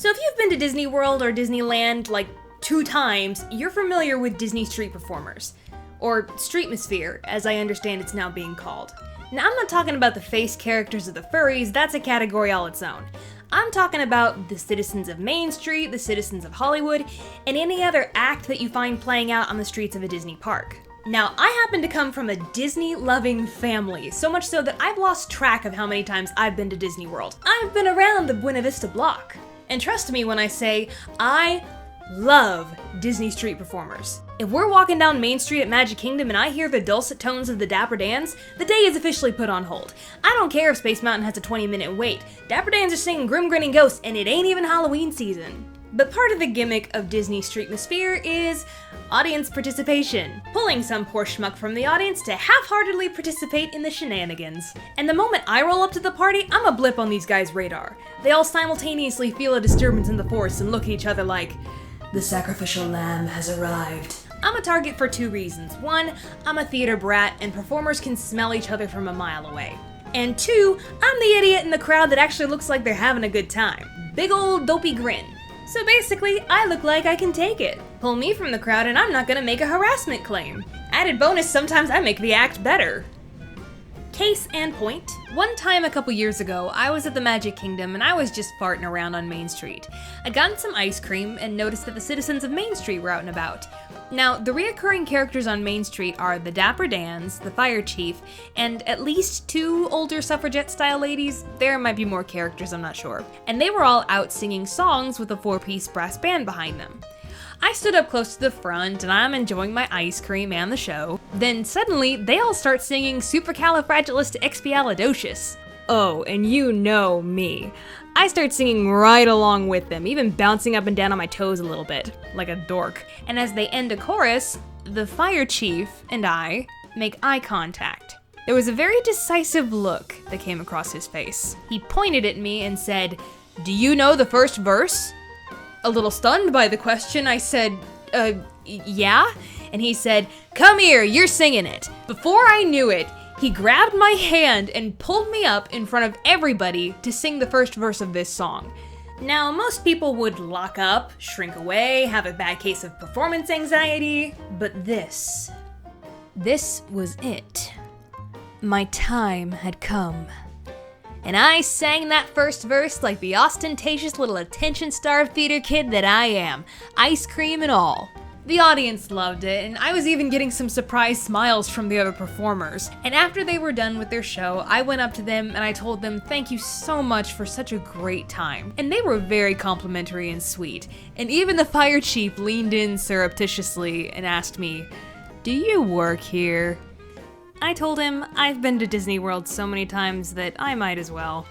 So if you've been to Disney World or Disneyland like 2 times, you're familiar with Disney street performers. Or Streetmosphere, as I understand it's now being called. Now I'm not talking about the face characters of the furries, that's a category all its own. I'm talking about the citizens of Main Street, the citizens of Hollywood, and any other act that you find playing out on the streets of a Disney park. Now, I happen to come from a Disney-loving family, so much so that I've lost track of how many times I've been to Disney World. I've been around the Buena Vista block. And trust me when I say, I love Disney street performers. If we're walking down Main Street at Magic Kingdom and I hear the dulcet tones of the Dapper Dance, the day is officially put on hold. I don't care if Space Mountain has a 20-minute wait. Dapper Dans are singing Grim Grinning Ghosts and it ain't even Halloween season. But part of the gimmick of Disney Streetmosphere is audience participation, pulling some poor schmuck from the audience to half-heartedly participate in the shenanigans. And the moment I roll up to the party, I'm a blip on these guys' radar. They all simultaneously feel a disturbance in the force and look at each other like, the sacrificial lamb has arrived. I'm a target for 2 reasons. 1, I'm a theater brat and performers can smell each other from a mile away. And 2, I'm the idiot in the crowd that actually looks like they're having a good time. Big old dopey grin. So basically, I look like I can take it. Pull me from the crowd and I'm not gonna make a harassment claim. Added bonus, sometimes I make the act better. Case in point, one time a couple years ago, I was at the Magic Kingdom and I was just farting around on Main Street. I'd gotten some ice cream and noticed that the citizens of Main Street were out and about. Now, the reoccurring characters on Main Street are the Dapper Dans, the Fire Chief, and at least 2 older suffragette-style ladies. There might be more characters, I'm not sure. And they were all out singing songs with a 4-piece brass band behind them. I stood up close to the front and I'm enjoying my ice cream and the show. Then suddenly, they all start singing Supercalifragilisticexpialidocious. Oh, and you know me. I start singing right along with them, even bouncing up and down on my toes a little bit, like a dork. And as they end a chorus, the Fire Chief and I make eye contact. There was a very decisive look that came across his face. He pointed at me and said, "Do you know the first verse?" A little stunned by the question, I said, yeah? And he said, "Come here, you're singing it." Before I knew it, he grabbed my hand and pulled me up in front of everybody to sing the first verse of this song. Now, most people would lock up, shrink away, have a bad case of performance anxiety, but this was it. My time had come. And I sang that first verse like the ostentatious little attention-starved theater kid that I am, ice cream and all. The audience loved it, and I was even getting some surprised smiles from the other performers. And after they were done with their show, I went up to them and I told them thank you so much for such a great time. And they were very complimentary and sweet. And even the Fire Chief leaned in surreptitiously and asked me, "Do you work here?" I told him I've been to Disney World so many times that I might as well.